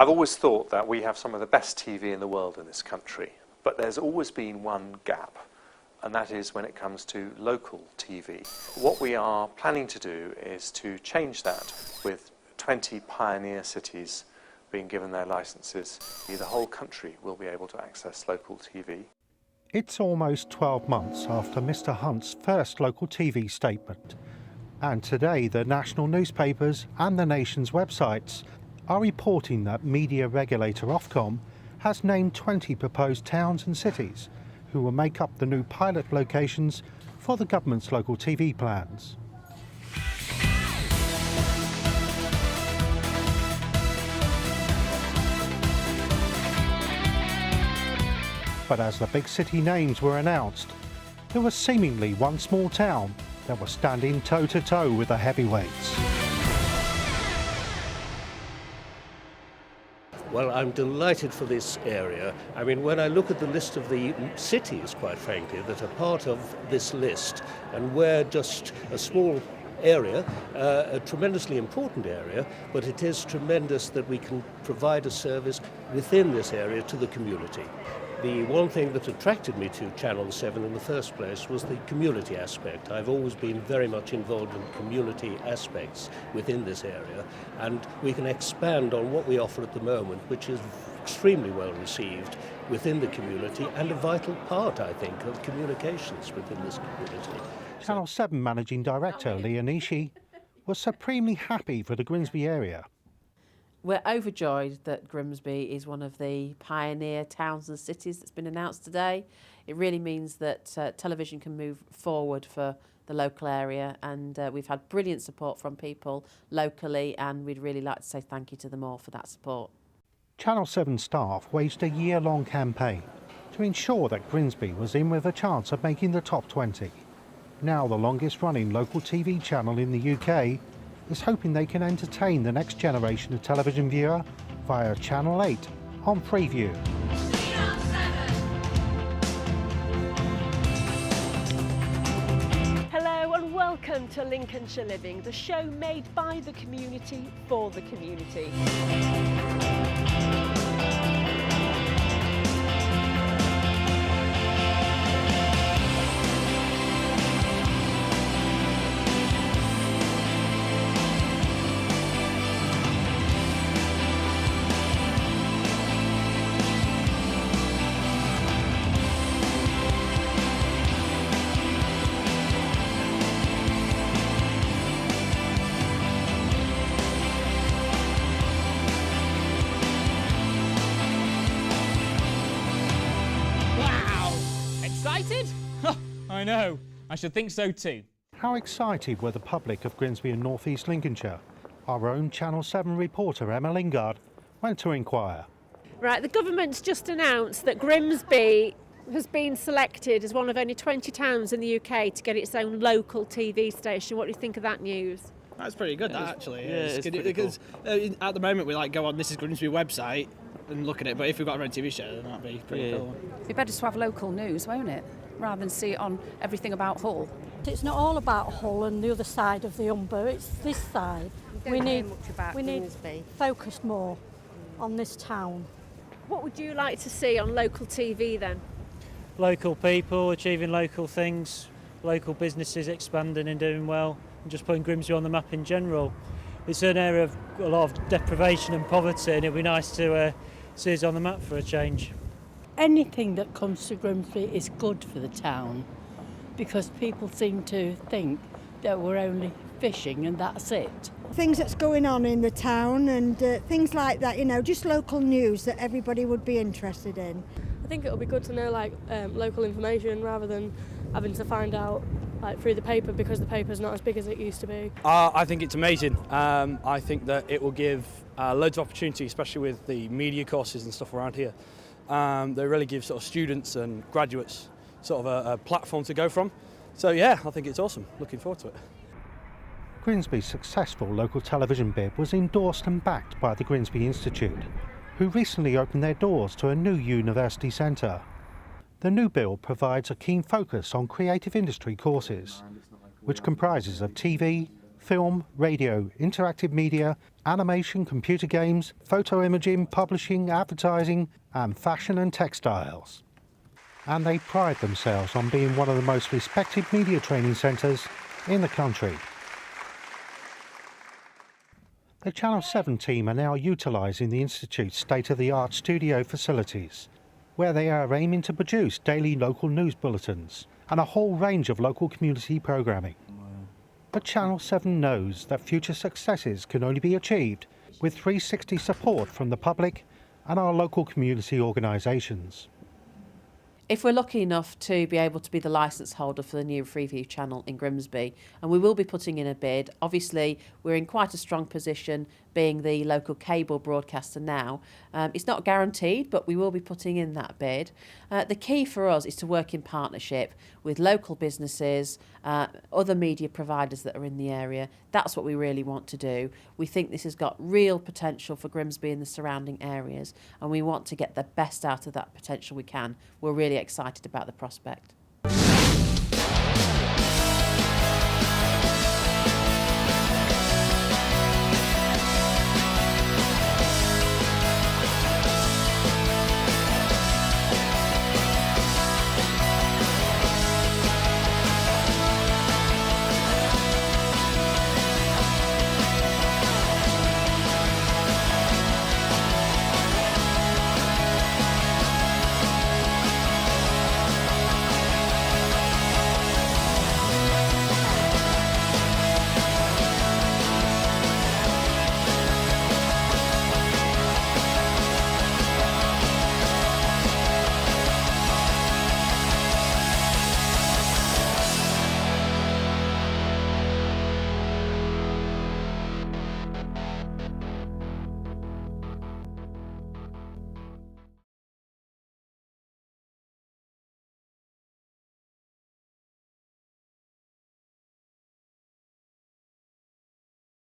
I've always thought that we have some of the best TV in the world in this country, but there's always been one gap, and that is when it comes to local TV. What we are planning to do is to change that with 20 pioneer cities being given their licences. The whole country will be able to access local TV. It's almost 12 months after Mr Hunt's first local TV statement, and today the national newspapers and the nation's websites are reporting that media regulator Ofcom has named 20 proposed towns and cities who will make up the new pilot locations for the government's local TV plans. But as the big city names were announced, there was seemingly one small town that was standing toe-to-toe with the heavyweights. Well, I'm delighted for this area. I mean, when I look at the list of the cities, quite frankly, that are part of this list, and we're just a small area, a tremendously important area, but it is tremendous that we can provide a service within this area to the community. The one thing that attracted me to Channel 7 in the first place was the community aspect. I've always been very much involved in community aspects within this area, and we can expand on what we offer at the moment, which is extremely well received within the community and a vital part, I think, of communications within this community. Channel 7 Managing Director Leah Nishi was supremely happy for the Grimsby area. We're overjoyed that Grimsby is one of the pioneer towns and cities that's been announced today. It really means that television can move forward for the local area, and we've had brilliant support from people locally, and we'd really like to say thank you to them all for that support. Channel 7 staff waged a year-long campaign to ensure that Grimsby was in with a chance of making the top 20. Now the longest-running local TV channel in the UK is hoping they can entertain the next generation of television viewer via Channel 8 on Freeview. Hello and welcome to Lincolnshire Living, the show made by the community for the community. I know, I should think so too. How excited were the public of Grimsby and North East Lincolnshire? Our own Channel 7 reporter Emma Lingard went to inquire. Right, the government's just announced that Grimsby has been selected as one of only 20 towns in the UK to get its own local TV station. What do you think of that news? That's pretty good, that actually. Yeah, it's pretty because at the moment we go on This Is Grimsby website and look at it, but if we've got our own TV show, then that'd be pretty cool. It'd be better to have local news, won't it? Rather than see it on everything about Hull. It's not all about Hull and the other side of the Humber, it's this side. We need focus more on this town. What would you like to see on local TV then? Local people achieving local things, local businesses expanding and doing well, and just putting Grimsby on the map in general. It's an area of a lot of deprivation and poverty, and it'd be nice to see us on the map for a change. Anything that comes to Grimsby is good for the town, because people seem to think that we're only fishing and that's it. Things that's going on in the town and things like that, you know, just local news that everybody would be interested in. I think it'll be good to know local information rather than having to find out through the paper, because the paper's not as big as it used to be. I think it's amazing. I think that it will give loads of opportunity, especially with the media courses and stuff around here. They really give sort of students and graduates sort of a platform to go from. So yeah, I think it's awesome. Looking forward to it. Grimsby's successful local television bid was endorsed and backed by the Grimsby Institute, who recently opened their doors to a new university centre. The new bill provides a keen focus on creative industry courses, which comprises of TV, film, radio, interactive media, animation, computer games, photo imaging, publishing, advertising and fashion and textiles. And they pride themselves on being one of the most respected media training centres in the country. The Channel 7 team are now utilising the Institute's state-of-the-art studio facilities, where they are aiming to produce daily local news bulletins and a whole range of local community programming. But Channel 7 knows that future successes can only be achieved with 360 support from the public and our local community organisations. If we're lucky enough to be able to be the licence holder for the new Freeview channel in Grimsby, and we will be putting in a bid, obviously we're in quite a strong position being the local cable broadcaster now. It's not guaranteed, but we will be putting in that bid. The key for us is to work in partnership with local businesses, other media providers that are in the area. That's what we really want to do. We think this has got real potential for Grimsby and the surrounding areas, and we want to get the best out of that potential we can. We're really excited about the prospect.